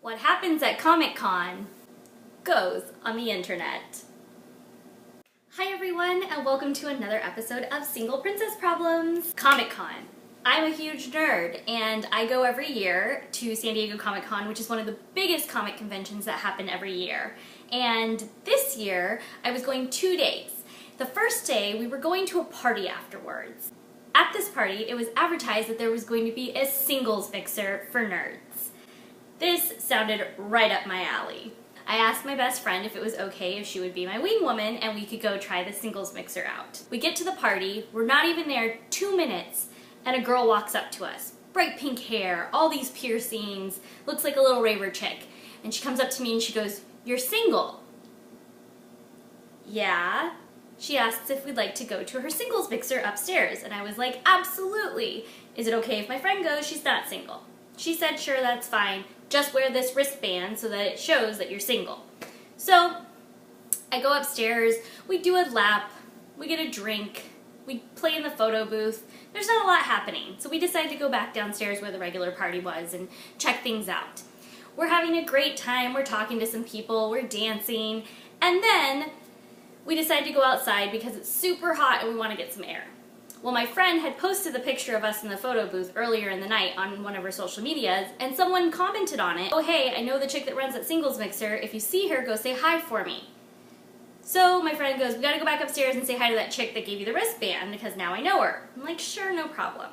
What happens at ComicCon goes on the internet. Hi everyone, and welcome to another episode of Single Princess Problems. ComicCon. I'm a huge nerd, and I go every year to San Diego Comic-Con, which is one of the biggest comic conventions that happen every year. And this year, I was going 2 days. The first day, we were going to a party afterwards. At this party, it was advertised that there was going to be a singles mixer for nerds. This sounded right up my alley. I asked my best friend if it was okay if she would be my wing woman and we could go try the singles mixer out. We get to the party, we're not even there 2 minutes, and a girl walks up to us. Bright pink hair, all these piercings, looks like a little raver chick. And she comes up to me and she goes, "You're single?" "Yeah." She asks if we'd like to go to her singles mixer upstairs, and I was like, "Absolutely. Is it okay if my friend goes? She's not single." She said, "Sure, that's fine. Just wear this wristband so that it shows that you're single." So I go upstairs, we do a lap, we get a drink, we play in the photo booth. There's not a lot happening, so we decide to go back downstairs where the regular party was and check things out. We're having a great time, we're talking to some people, we're dancing, and then we decide to go outside because it's super hot and we want to get some air. Well, my friend had posted the picture of us in the photo booth earlier in the night on one of her social medias, and someone commented on it, "Oh hey, I know the chick that runs that singles mixer. If you see her, go say hi for me." So my friend goes, "We gotta go back upstairs and say hi to that chick that gave you the wristband because now I know her." I'm like, "Sure, no problem."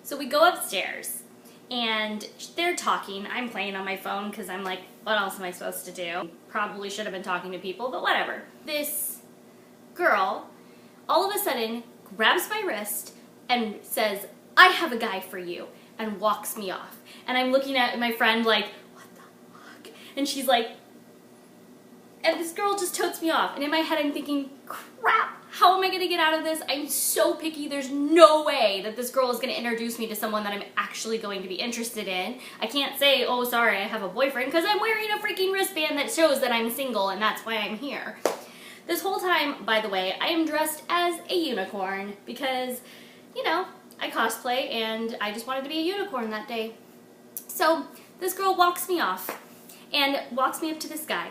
So we go upstairs, and they're talking. I'm playing on my phone because I'm like, what else am I supposed to do? Probably should have been talking to people, but whatever. This girl, all of a sudden, grabs my wrist and says, "I have a guy for you," and walks me off. And I'm looking at my friend like, what the fuck? And she's like, and this girl just totes me off. And in my head I'm thinking, crap, how am I gonna get out of this? I'm so picky, there's no way that this girl is gonna introduce me to someone that I'm actually going to be interested in. I can't say, "Oh sorry, I have a boyfriend," because I'm wearing a freaking wristband that shows that I'm single and that's why I'm here. This whole time, by the way, I am dressed as a unicorn because, you know, I cosplay and I just wanted to be a unicorn that day. So this girl walks me off and walks me up to this guy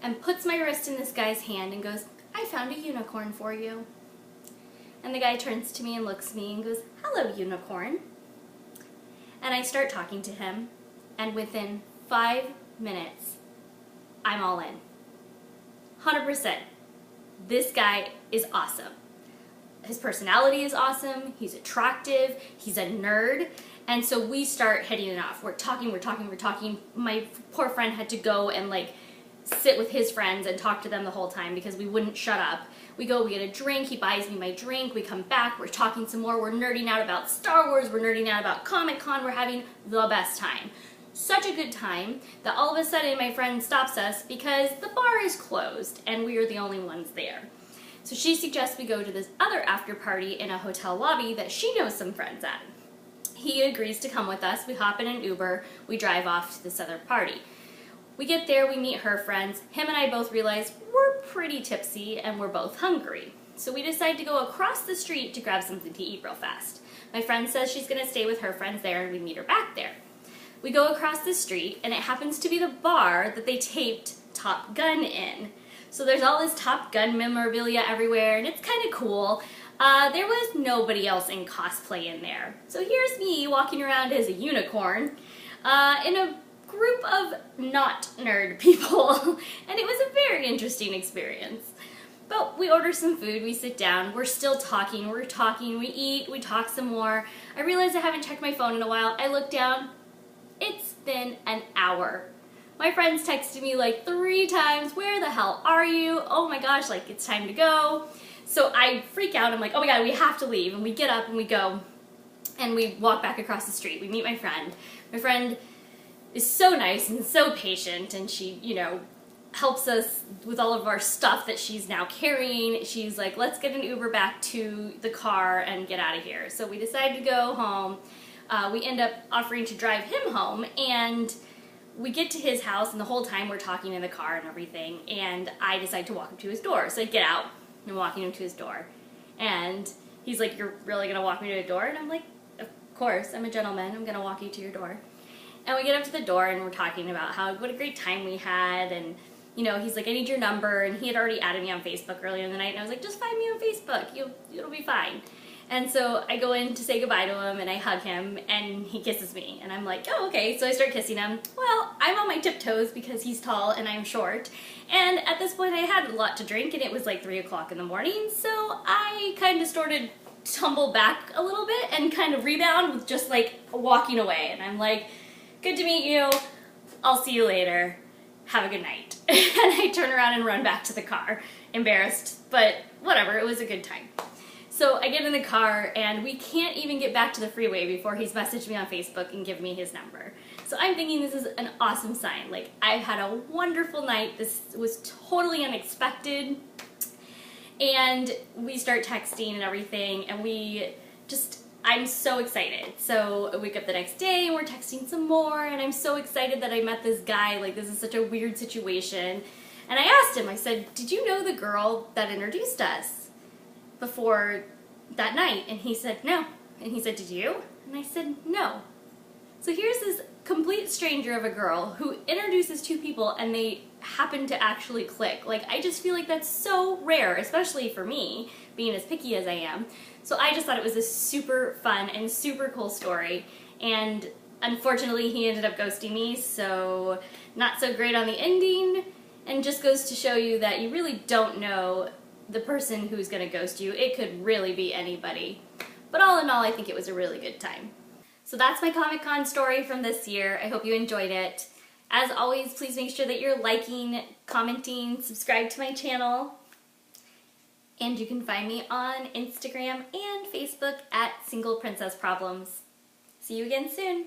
and puts my wrist in this guy's hand and goes, "I found a unicorn for you." And the guy turns to me and looks at me and goes, "Hello, unicorn." And I start talking to him, and within 5 minutes, I'm all in. 100%. This guy is awesome. His personality is awesome, he's attractive, he's a nerd, and so we start hitting it off. We're talking. My poor friend had to go and like sit with his friends and talk to them the whole time because we wouldn't shut up. We go, we get a drink, he buys me my drink, we come back, we're talking some more, we're nerding out about Star Wars, we're nerding out about Comic-Con, we're having the best time. Such a good time that all of a sudden my friend stops us because the bar is closed and we are the only ones there. So she suggests we go to this other after party in a hotel lobby that she knows some friends at. He agrees to come with us, we hop in an Uber, we drive off to this other party. We get there, we meet her friends, him and I both realize we're pretty tipsy and we're both hungry. So we decide to go across the street to grab something to eat real fast. My friend says she's gonna stay with her friends there and we meet her back there. We go across the street, and it happens to be the bar that they taped Top Gun in. So there's all this Top Gun memorabilia everywhere, and it's kind of cool. There was nobody else in cosplay in there. So here's me walking around as a unicorn in a group of not nerd people, and it was a very interesting experience. But we order some food, we sit down, we're still talking, we eat, we talk some more. I realize I haven't checked my phone in a while. I look down. It's been an hour. My friend's texted me like 3 times, "Where the hell are you? Oh my gosh, like it's time to go." So I freak out, I'm like, "Oh my god, we have to leave." And we get up and we go and we walk back across the street. We meet my friend. My friend is so nice and so patient, and she, you know, helps us with all of our stuff that she's now carrying. She's like, "Let's get an Uber back to the car and get out of here." So we decide to go home. We end up offering to drive him home, and we get to his house, and the whole time we're talking in the car and everything, and I decide to walk him to his door. So I get out, and I'm walking him to his door, and he's like, "You're really gonna walk me to the door?" And I'm like, "Of course, I'm a gentleman, I'm gonna walk you to your door." And we get up to the door and we're talking about what a great time we had, and you know, he's like, I need your number, and he had already added me on Facebook earlier in the night, and I was like, just find me on Facebook, it'll be fine. And so I go in to say goodbye to him, and I hug him, and he kisses me, and I'm like, oh, okay, so I start kissing him. Well, I'm on my tiptoes because he's tall and I'm short, and at this point I had a lot to drink, and it was like 3 o'clock in the morning, so I kind of started to tumble back a little bit and kind of rebound with just like walking away, and I'm like, good to meet you, I'll see you later, have a good night. And I turn around and run back to the car, embarrassed, but whatever, it was a good time. So I get in the car, and we can't even get back to the freeway before he's messaged me on Facebook and given me his number. So I'm thinking this is an awesome sign. Like, I've had a wonderful night. This was totally unexpected. And we start texting and everything, and I'm so excited. So I wake up the next day, and we're texting some more, and I'm so excited that I met this guy. Like, this is such a weird situation. And I asked him, I said, did you know the girl that introduced us before that night? And he said, no. And he said, did you? And I said, no. So here's this complete stranger of a girl who introduces two people and they happen to actually click. Like, I just feel like that's so rare, especially for me, being as picky as I am. So I just thought it was a super fun and super cool story. And unfortunately, he ended up ghosting me, so not so great on the ending. And just goes to show you that you really don't know the person who's going to ghost you. It could really be anybody. But all in all, I think it was a really good time. So that's my Comic-Con story from this year. I hope you enjoyed it. As always, please make sure that you're liking, commenting, subscribe to my channel. And you can find me on Instagram and Facebook at Single Princess Problems. See you again soon.